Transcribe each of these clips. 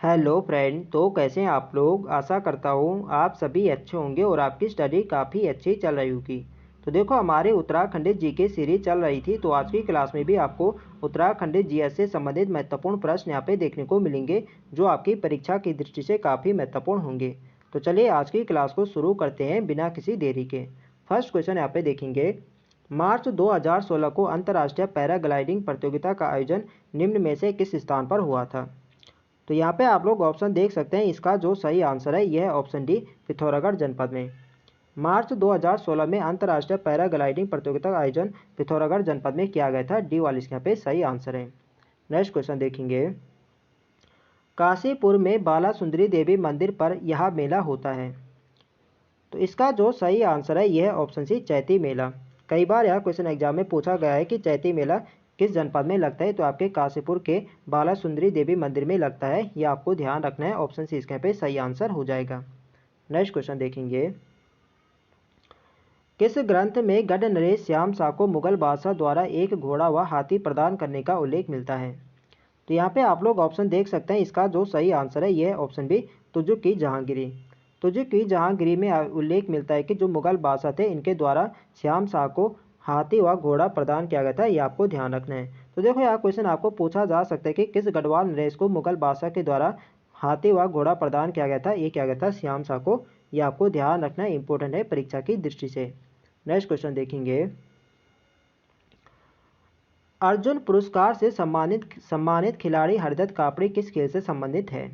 Hello friend. तो कैसे हैं आप लोग। आशा करता हूँ आप सभी अच्छे होंगे और आपकी स्टडी काफ़ी अच्छी चल रही होगी। तो देखो हमारे उत्तराखंडी जीके सीरीज चल रही थी, तो आज की क्लास में भी आपको उत्तराखंडी जीएस से संबंधित महत्वपूर्ण प्रश्न यहाँ पे देखने को मिलेंगे जो आपकी परीक्षा की दृष्टि से काफ़ी महत्वपूर्ण होंगे। तो चलिए आज की क्लास को शुरू करते हैं बिना किसी देरी के। फर्स्ट क्वेश्चन यहाँ पे देखेंगे, मार्च 2016 को अंतर्राष्ट्रीय पैराग्लाइडिंग प्रतियोगिता का आयोजन निम्न में से किस स्थान पर हुआ था। तो यहाँ पे आप लोग ऑप्शन देख सकते हैं, इसका जो सही आंसर है यह है ऑप्शन डी, पिथौरागढ़ जनपद में। मार्च 2016 में अंतर्राष्ट्रीय पैराग्लाइडिंग प्रतियोगिता का आयोजन पिथौरागढ़ जनपद में किया गया था। डी वाला इसके यहाँ पे सही आंसर है। नेक्स्ट क्वेश्चन देखेंगे, काशीपुर में बाला सुंदरी देवी मंदिर पर यह मेला होता है। तो इसका जो सही आंसर है यह है ऑप्शन सी, चैती मेला। कई बार यह क्वेश्चन एग्जाम में पूछा गया है कि चैती मेला किस जनपद में लगता है, तो आपके काशीपुर के बाला सुंदरी देवी मंदिर में लगता है। यह आपको ध्यान रखना है। ऑप्शन सी इसके पे सही आंसर हो जाएगा। नेक्स्ट क्वेश्चन देखेंगे, किस ग्रंथ में गढ़ नरेश श्याम शाह को मुगल बादशाह द्वारा एक घोड़ा व हाथी प्रदान करने का उल्लेख मिलता है। तो यहाँ पे आप लोग ऑप्शन देख सकते हैं, इसका जो सही आंसर है यह है ऑप्शन बी, तुजुक की जहांगीरी। तुजुक की जहांगीरी में उल्लेख मिलता है कि जो मुगल बादशाह थे इनके द्वारा श्याम शाह को हाथी व घोड़ा प्रदान किया गया था। ये आपको ध्यान रखना है। तो देखो यह क्वेश्चन आपको पूछा जा सकता है कि किस गढ़वाल नरेश को मुगल बादशाह के द्वारा हाथी व घोड़ा प्रदान किया गया था। ये किया गया था श्याम शाह को। यह आपको ध्यान रखना है, इंपॉर्टेंट है परीक्षा की दृष्टि से। नेक्स्ट क्वेश्चन देखेंगे, अर्जुन पुरस्कार से सम्मानित खिलाड़ी हरदत्त कापड़ी किस खेल से संबंधित है।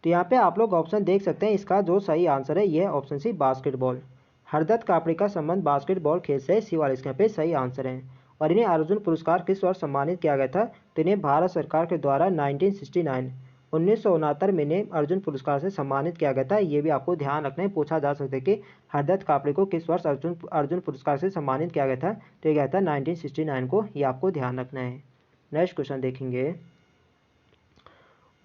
तो यहाँ पे आप लोग ऑप्शन देख सकते हैं, इसका जो सही आंसर है यह option C, basketball. Hardatt Kapri का संबंध बास्केटबॉल खेल से, सी वाला इसके यहाँ पे सही आंसर है। और इन्हें अर्जुन पुरस्कार किस वर्ष सम्मानित किया गया था, तो इन्हें भारत सरकार के द्वारा 1969 में इन्हें अर्जुन पुरस्कार से सम्मानित किया गया था। ये भी आपको ध्यान रखना है, पूछा जा सकता है कि हरदत्त कापड़ी को किस वर्ष अर्जुन पुरस्कार से सम्मानित किया गया था। तो ये गया था 1969 को। ये आपको ध्यान रखना है। नेक्स्ट क्वेश्चन देखेंगे,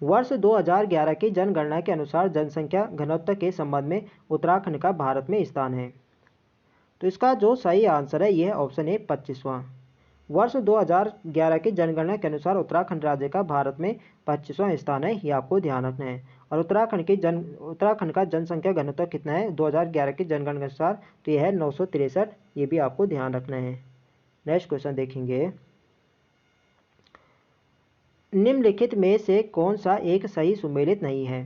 वर्ष 2011 की जनगणना के अनुसार जनसंख्या घनत्व के संबंध में उत्तराखंड का भारत में स्थान है। तो इसका जो सही आंसर है यह है ऑप्शन ए, 25वां। वर्ष 2011 की जनगणना के अनुसार उत्तराखंड राज्य का भारत में 25वां स्थान है। ये आपको ध्यान रखना है। और उत्तराखंड का जनसंख्या घनत्व कितना है 2011 की जनगणना के अनुसार, तो यह है 963। ये भी आपको ध्यान रखना है। नेक्स्ट क्वेश्चन देखेंगे, निम्नलिखित में से कौन सा एक सही सुमेलित नहीं है।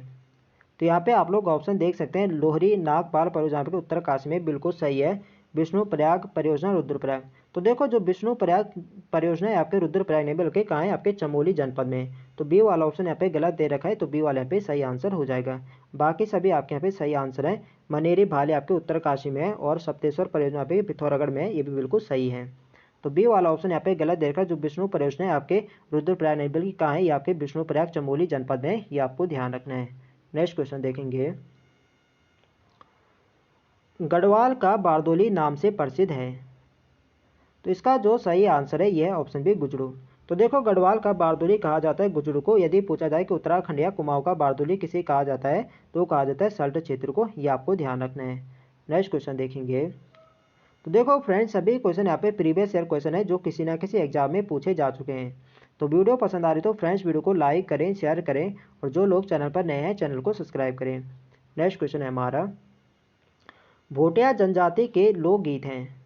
तो यहाँ पे आप लोग ऑप्शन देख सकते हैं, लोहरी नागपाल परियोजना के उत्तरकाशी में बिल्कुल सही है। विष्णु प्रयाग परियोजना, रुद्रप्रयाग। तो देखो जो विष्णु प्रयाग परियोजना है आपके रुद्रप्रयाग नहीं बल्कि कहाँ है, आपके चमोली जनपद में। तो बी वाला ऑप्शन यहाँ पे गलत दे रखा है, तो बी वाले यहाँ पे सही आंसर हो जाएगा। बाकी सभी आपके यहाँ पे सही आंसर है। मनेरी भाले आपके उत्तरकाशी में है और सप्तेश्वर परियोजना पे पिथौरागढ़ में है। ये भी बिल्कुल सही है। तो बी वाला ऑप्शन यहाँ पे गलत दे रखा है। जो विष्णु परियोजना है आपके रुद्रप्रयाग नहीं बल्कि कहाँ है, ये आपके विष्णुप्रयाग चमोली जनपद में है। ये आपको ध्यान रखना है। नेक्स्ट क्वेश्चन देखेंगे, गढ़वाल का बारदोली नाम से प्रसिद्ध है। तो इसका जो सही आंसर है यह है ऑप्शन बी, गुजरू। तो देखो गढ़वाल का बारदोली कहा जाता है गुजरू को। यदि पूछा जाए कि उत्तराखंड या कुमाऊं का बारदोली किसे कहा जाता है, तो कहा जाता है सल्ट क्षेत्र को। यह आपको ध्यान रखना है। नेक्स्ट क्वेश्चन देखेंगे, तो देखो फ्रेंड्स सभी क्वेश्चन यहाँ पे प्रीवियस ईयर क्वेश्चन है जो किसी ना किसी एग्जाम में पूछे जा चुके हैं। तो वीडियो पसंद आ रही तो फ्रेंड्स वीडियो को लाइक करें, शेयर करें और जो लोग चैनल पर नए हैं चैनल को सब्सक्राइब करें। नेक्स्ट क्वेश्चन है हमारा, भोटिया जनजाति के लोकगीत हैं।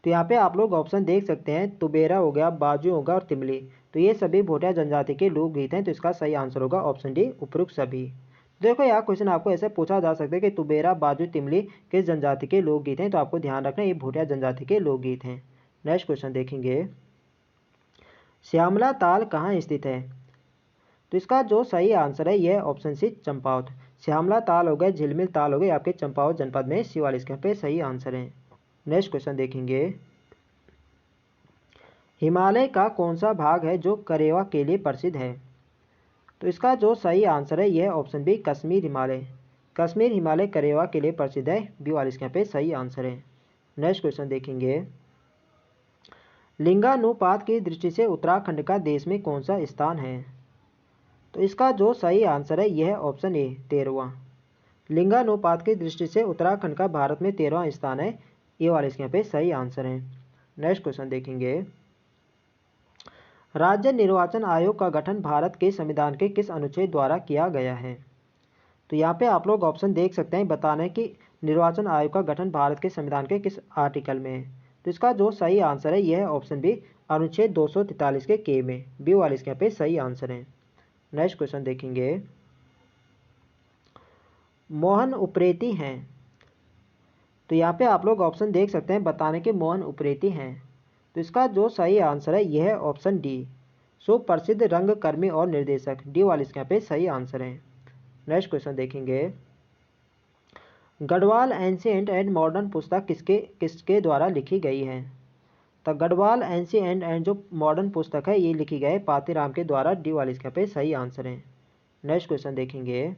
तो यहाँ पे आप लोग ऑप्शन देख सकते हैं, तुबेरा हो गया, बाजू होगा और तिमली। तो ये सभी भोटिया जनजाति के लोकगीत हैं। तो इसका सही आंसर होगा ऑप्शन डी, उपरोक्त सभी। देखो यह क्वेश्चन आपको ऐसे पूछा जा सकता है कि तुबेरा, बाजू, तिमली किस जनजाति के लोकगीत हैं। तो आपको ध्यान रखना ये भोटिया जनजाति के लोकगीत हैं। नेक्स्ट क्वेश्चन देखेंगे, श्यामला ताल कहाँ स्थित है। तो इसका जो सही आंसर है यह ऑप्शन सी, चंपावत। श्यामला ताल हो गए, झिलमिल ताल हो गए आपके चंपावत जनपद में। सी वाले इसके पे सही आंसर है। नेक्स्ट क्वेश्चन देखेंगे, हिमालय का कौन सा भाग है जो करेवा के लिए प्रसिद्ध है। तो इसका जो सही आंसर है यह ऑप्शन बी, कश्मीर हिमालय। कश्मीर हिमालय करेवा के लिए प्रसिद्ध है। बी वाले इसके पे सही आंसर है। नेक्स्ट क्वेश्चन देखेंगे, लिंगानुपात की दृष्टि से उत्तराखंड का देश में कौन सा स्थान है। तो इसका जो सही आंसर है यह ऑप्शन ए, 13वां। लिंगानुपात की दृष्टि से उत्तराखंड का भारत में 13वां स्थान है। ये वाले इसके यहाँ पे सही आंसर है। नेक्स्ट क्वेश्चन देखेंगे, राज्य निर्वाचन आयोग का गठन भारत के संविधान के किस अनुच्छेद द्वारा किया गया है? तो यहाँ पे आप लोग ऑप्शन देख सकते हैं, बताना है कि निर्वाचन आयोग का गठन भारत के संविधान के किस आर्टिकल में है। तो इसका जो सही आंसर है यह है ऑप्शन बी, अनुच्छेद 243 के में। बी वाले इसके यहाँ पे सही आंसर है। नेक्स्ट क्वेश्चन देखेंगे, मोहन उप्रेती हैं। तो यहाँ पे आप लोग ऑप्शन देख सकते हैं, बताने के मोहन उप्रेती हैं। तो इसका जो सही आंसर है यह है ऑप्शन डी, सुप्रसिद्ध रंगकर्मी और निर्देशक। डी वाले इसके यहाँ पे सही आंसर है। नेक्स्ट क्वेश्चन देखेंगे, गढ़वाल एंशिएंट एंड मॉडर्न पुस्तक किसके किसके द्वारा लिखी गई है? तो गढ़वाल एंशिएंट एंड जो मॉडर्न पुस्तक है ये लिखी गई पातीराम के द्वारा। डी वाले इसके यहाँ पे सही आंसर है। नेक्स्ट क्वेश्चन देखेंगे,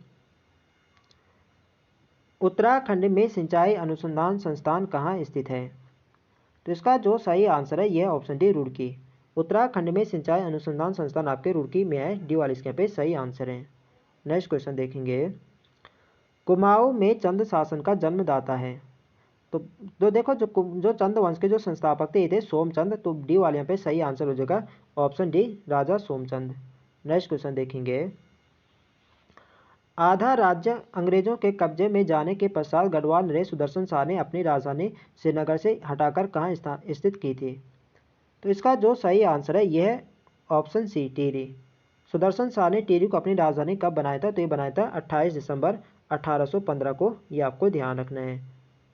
उत्तराखंड में सिंचाई अनुसंधान संस्थान कहाँ स्थित है? तो इसका जो सही आंसर है यह ऑप्शन डी, रुड़की। उत्तराखंड में सिंचाई अनुसंधान संस्थान आपके रुड़की में है। डी वाले इसके यहाँ पे सही आंसर है। नेक्स्ट क्वेश्चन देखेंगे, कुमाऊं में चंद शासन का जन्मदाता है। तो देखो जो चंद वंश के जो संस्थापक थे ये थे सोमचंद। तो डी वाले यहाँ पे सही आंसर हो जाएगा ऑप्शन डी, राजा सोमचंद। नेक्स्ट क्वेश्चन देखेंगे, आधा राज्य अंग्रेजों के कब्जे में जाने के पश्चात गढ़वाल नरेश सुदर्शन शाह ने अपनी राजधानी श्रीनगर से हटाकर कहाँ स्थित की थी? तो इसका जो सही आंसर है यह है ऑप्शन सी, टिहरी। सुदर्शन शाह ने टिहरी को अपनी राजधानी कब बनाया था? तो ये बनाया था 28 दिसंबर 1815 को। ये आपको ध्यान रखना है।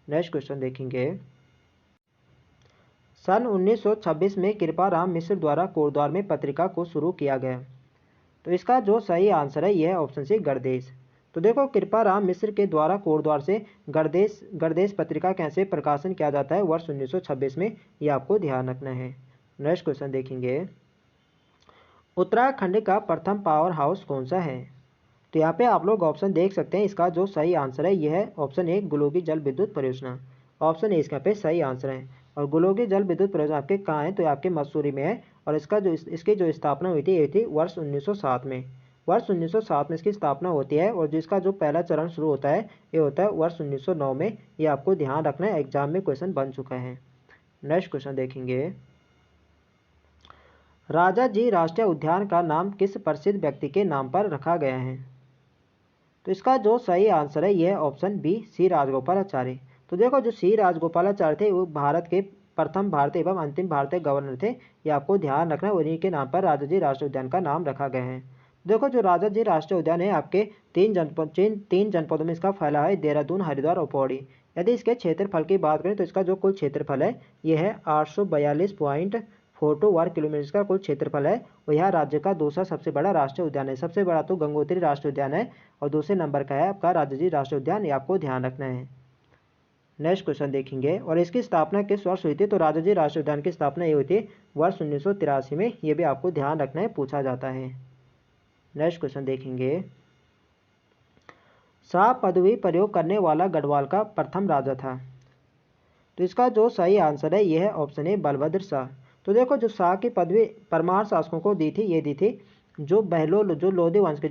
नेक्स्ट क्वेश्चन देखेंगे, सन 1926 में कृपाराम मिश्र द्वारा कोटद्वार में पत्रिका को शुरू किया गया। तो इसका जो सही आंसर है यह है ऑप्शन सी, गणदेश। तो देखो कृपाराम मिश्र के द्वारा कोटद्वार से गणदेश पत्रिका कैसे प्रकाशन किया जाता है वर्ष 1926 में, ये आपको ध्यान रखना है। नेक्स्ट क्वेश्चन देखेंगे, उत्तराखंड का प्रथम पावर हाउस कौन सा है? तो यहाँ पे आप लोग ऑप्शन देख सकते हैं, इसका जो सही आंसर है यह है ऑप्शन ए, गुलोगी जल विद्युत परियोजना। ऑप्शन ए इसका पे सही आंसर है। और गुलोगी जल विद्युत परियोजना आपके कहाँ है? तो आपके मसूरी में है। और इसकी जो स्थापना हुई थी ये थी वर्ष 1907 में। वर्ष 1907 में इसकी स्थापना होती है। और जिसका जो पहला चरण शुरू होता है ये होता है वर्ष 1909 में। ये आपको ध्यान रखना है, एग्जाम में क्वेश्चन बन चुका है। नेक्स्ट क्वेश्चन देखेंगे, राजा जी राष्ट्रीय उद्यान का नाम किस प्रसिद्ध व्यक्ति के नाम पर रखा गया है? तो इसका जो सही आंसर है यह ऑप्शन बी, सी राजगोपालाचारी। तो देखो जो सी राजगोपालाचारी थे वो भारत के प्रथम भारतीय एवं अंतिम भारतीय गवर्नर थे। ये आपको ध्यान रखना है, उन्हीं के नाम पर राजा जी राष्ट्रीय उद्यान का नाम रखा गया है। देखो जो राजा जी राष्ट्रीय उद्यान है आपके तीन जनपदों में इसका फैला है, देहरादून, हरिद्वार और पौड़ी। यदि इसके क्षेत्रफल की बात करें तो इसका जो कुल क्षेत्रफल है यह है 842.42 वर्ग किलोमीटर इसका कुल क्षेत्रफल है। और यह राज्य का दूसरा सबसे बड़ा राष्ट्रीय उद्यान है। सबसे बड़ा तो गंगोत्री राष्ट्रीय उद्यान है और दूसरे नंबर का है आपका राजाजी राष्ट्रीय उद्यान। ये आपको ध्यान रखना है। नेक्स्ट क्वेश्चन देखेंगे, और इसकी स्थापना किस वर्ष हुई थी? तो राजाजी राष्ट्रीय उद्यान की स्थापना ये हुई थी वर्ष 1983 में। ये भी आपको ध्यान रखना है, पूछा जाता है। नेक्स्ट क्वेश्चन देखेंगे, शाह पदवी प्रयोग करने वाला गढ़वाल का प्रथम राजा था। तो इसका जो सही आंसर है यह है ऑप्शन ए, बलभद्र शाह। तो देखो जो शाह की पदवी परमार शासकों को दी थी ये दी थी जो लोधी वंश के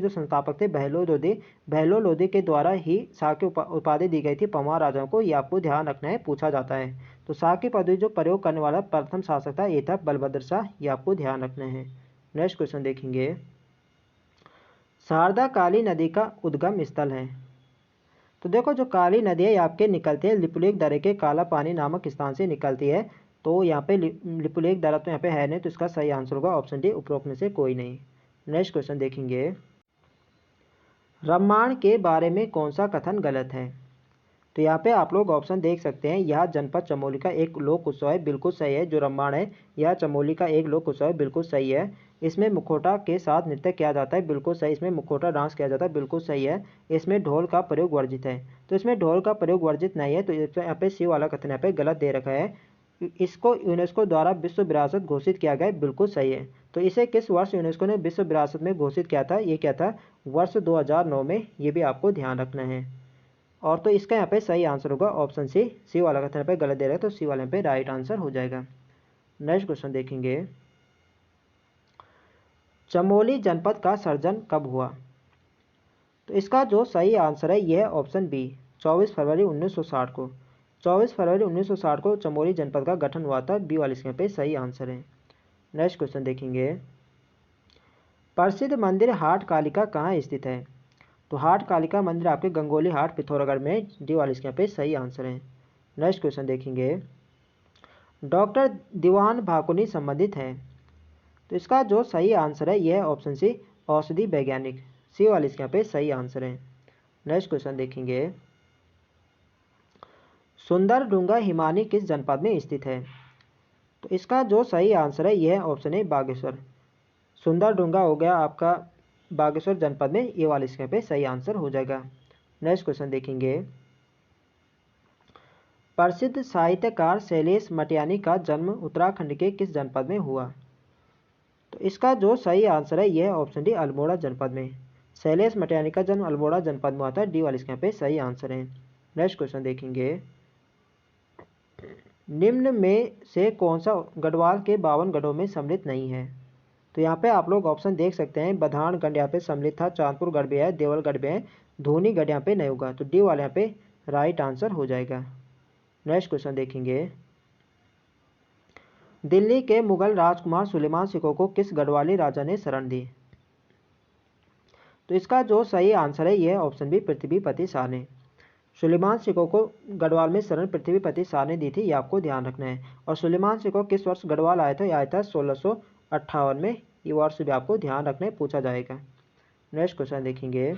जो संस्थापक थे बहलोल लोधी के द्वारा ही शाह की उपाधि दी गई थी परमार राजाओं को। ये आपको ध्यान रखना है, पूछा जाता है। तो शाह की पदवी जो प्रयोग करने वाला प्रथम शासक था ये था बलभद्र शाह। ये आपको ध्यान रखना है। नेक्स्ट क्वेश्चन देखेंगे, शारदा काली नदी का उद्गम स्थल है। तो देखो जो काली नदी है आपके निकलती है लिपुलेख दर्रे के काला पानी नामक स्थान से निकलती है। तो यहाँ पे लिपुलेख दर्रा तो यहाँ पे है नहीं, तो इसका सही आंसर होगा ऑप्शन डी, उपरोक्त में से कोई नहीं। नेक्स्ट क्वेश्चन देखेंगे, रामायण के बारे में कौन सा कथन गलत है? तो यहाँ पे आप लोग ऑप्शन देख सकते हैं, यह जनपद चमोली का एक लोक उत्सव है, बिल्कुल सही है। जो रामायण है यह चमोली का एक लोक उत्सव है, बिल्कुल सही है। इसमें मुखौटा के साथ नृत्य किया जाता है, बिल्कुल सही। इसमें मुखौटा डांस किया जाता है, बिल्कुल सही है। इसमें ढोल का प्रयोग वर्जित है, तो इसमें ढोल का प्रयोग वर्जित नहीं है। तो यहाँ पे सी वाला कथन यहाँ पे गलत दे रखा है। इसको यूनेस्को द्वारा विश्व विरासत घोषित किया गया, बिल्कुल सही है। तो इसे किस वर्ष यूनेस्को ने विश्व विरासत में घोषित किया था? ये क्या था? वर्ष 2009 में। ये भी आपको ध्यान रखना है। और तो इसका यहाँ पे सही आंसर होगा ऑप्शन सी वाला कथन यहाँ पे गलत दे रहा है, तो सी वाले यहाँ पे राइट आंसर हो जाएगा। नेक्स्ट क्वेश्चन देखेंगे, चमोली जनपद का सर्जन कब हुआ? तो इसका जो सही आंसर है यह है ऑप्शन बी, 24 फरवरी 1960 को। 24 फरवरी 1960 को चमोली जनपद का गठन हुआ था। बी वाले इसके यहाँ पे सही आंसर है। नेक्स्ट क्वेश्चन देखेंगे, प्रसिद्ध मंदिर हाट कालिका कहाँ स्थित है? तो हाट कालिका मंदिर आपके गंगोली हाट पिथौरागढ़ में, डी वाला इसके यहाँ पे सही आंसर है। नेक्स्ट क्वेश्चन देखेंगे, डॉक्टर दीवान भाकुनी संबंधित है? तो इसका जो सही आंसर है यह ऑप्शन सी, औषधि वैज्ञानिक, सी वाला इसके यहाँ पे सही आंसर है। नेक्स्ट क्वेश्चन देखेंगे, सुंदर डूंगा हिमानी किस जनपद में स्थित है? तो इसका जो सही आंसर है यह ऑप्शन है बागेश्वर। सुंदर डूंगा हो गया आपका बागेश्वर जनपद में, ये वाला इसके यहाँ पे सही आंसर हो जाएगा। नेक्स्ट क्वेश्चन देखेंगे, प्रसिद्ध साहित्यकार शैलेश मटियानी का जन्म उत्तराखंड के किस जनपद में हुआ? तो इसका जो सही आंसर है यह ऑप्शन डी, अल्मोड़ा जनपद में। शैलेश मटियानी का जन्म अल्मोड़ा जनपद में हुआ था, डी वाला इसके यहाँ पे सही आंसर है। नेक्स्ट क्वेश्चन देखेंगे, निम्न में से कौन सा गढ़वाल के 52 गढ़ों में सम्मिलित नहीं है? तो यहाँ पे आप लोग ऑप्शन देख सकते हैं, बधान गढ़ यहाँ पे सम्मिलित था, चांदपुर गढ़ भी है, देवलगढ़ भी है, धोनी गढ़ यहाँ पे नहीं होगा, तो डी वाले यहाँ पे राइट आंसर हो जाएगा। नेक्स्ट क्वेश्चन देखेंगे, दिल्ली के मुगल राजकुमार सुलेमान सिको को किस गढ़वाली राजा ने शरण दी? तो इसका जो सही आंसर है यह ऑप्शन बी, पृथ्वीपति शाह ने। सुलेमान सिको को गढ़वाल में शरण पृथ्वीपति शाह ने दी थी, ये आपको ध्यान रखना है। और सुलेमान सिको किस वर्ष गढ़वाल आया था? यह आया था 1658 में, ये वर्ष भी आपको ध्यान रखना है, पूछा जाएगा। नेक्स्ट क्वेश्चन देखेंगे,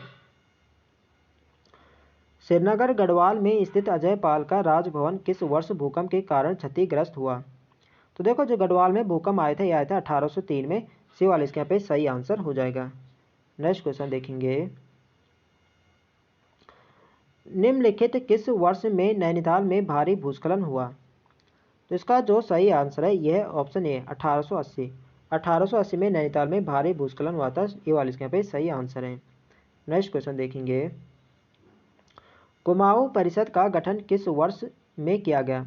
श्रीनगर गढ़वाल में स्थित अजयपाल का राजभवन किस वर्ष भूकंप के कारण क्षतिग्रस्त हुआ? तो देखो जो गढ़वाल में भूकंप आया था, यह आया था 1803 में, सी वाला इसके यहाँ पे सही आंसर हो जाएगा। नेक्स्ट क्वेश्चन देखेंगे, निम्नलिखित किस वर्ष में नैनीताल में भारी भूस्खलन हुआ? तो इसका जो सही आंसर है यह ऑप्शन ए, 1880। 1880 में नैनीताल में भारी भूस्खलन हुआ था, ये वाला इसके यहाँ पे सही आंसर है। नेक्स्ट क्वेश्चन देखेंगे, कुमाऊं परिषद का गठन किस वर्ष में किया गया?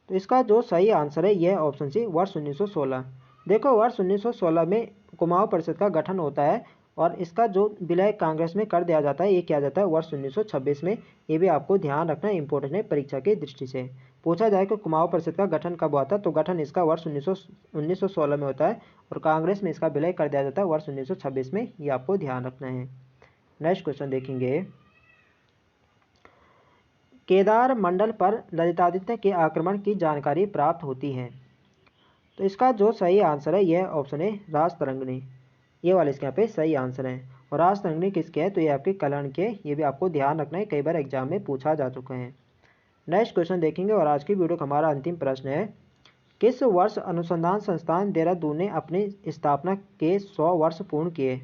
तो इसका जो सही आंसर है यह ऑप्शन सी, वर्ष 1916। देखो वर्ष 1916 में कुमाऊं परिषद का गठन होता है, और इसका जो विलय कांग्रेस में कर दिया जाता है, ये किया जाता है वर्ष 1926 में। ये भी आपको ध्यान रखना इंपॉर्टेंट है परीक्षा की दृष्टि से। पूछा जाए कि कुमाऊं परिषद का गठन कब हुआ था, तो गठन इसका वर्ष 1916 में होता है, और कांग्रेस में इसका विलय कर दिया जाता है वर्ष 1926 में, ये आपको ध्यान रखना है। नेक्स्ट क्वेश्चन देखेंगे, केदार मंडल पर ललितादित्य के आक्रमण की जानकारी प्राप्त होती है? तो इसका जो सही आंसर है यह ऑप्शन है, राजतरंगिणी, ये वाला इसके यहाँ पे सही आंसर है। और राजतरंगिणी किसके है? तो ये आपके कल्याण के, ये भी आपको ध्यान रखना है, कई बार एग्जाम में पूछा जा चुका है। नेक्स्ट क्वेश्चन देखेंगे, और आज की वीडियो का हमारा अंतिम प्रश्न है, किस वर्ष अनुसंधान संस्थान देहरादून ने अपनी स्थापना के 100 वर्ष पूर्ण किए?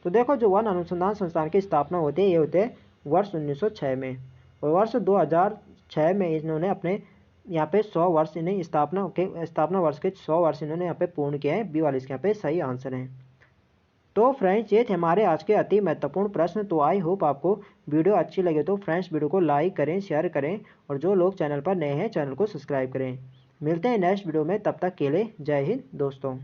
तो देखो जो वन अनुसंधान संस्थान की स्थापना होती है, ये होते हैं वर्ष 1906 में, और वर्ष 2006 में इन्होंने अपने यहाँ पे 100 वर्ष, इन्हें स्थापना वर्ष के 100 वर्ष इन्होंने यहाँ पे पूर्ण किए हैं, बी वाले इसके यहाँ पे सही आंसर है। तो फ्रेंड्स ये थे हमारे आज के अति महत्वपूर्ण प्रश्न। तो आई होप आपको वीडियो अच्छी लगे तो फ्रेंड्स वीडियो को लाइक करें, शेयर करें, और जो लोग चैनल पर नए हैं चैनल को सब्सक्राइब करें। मिलते हैं नेक्स्ट वीडियो में, तब तक के लिए जय हिंद दोस्तों।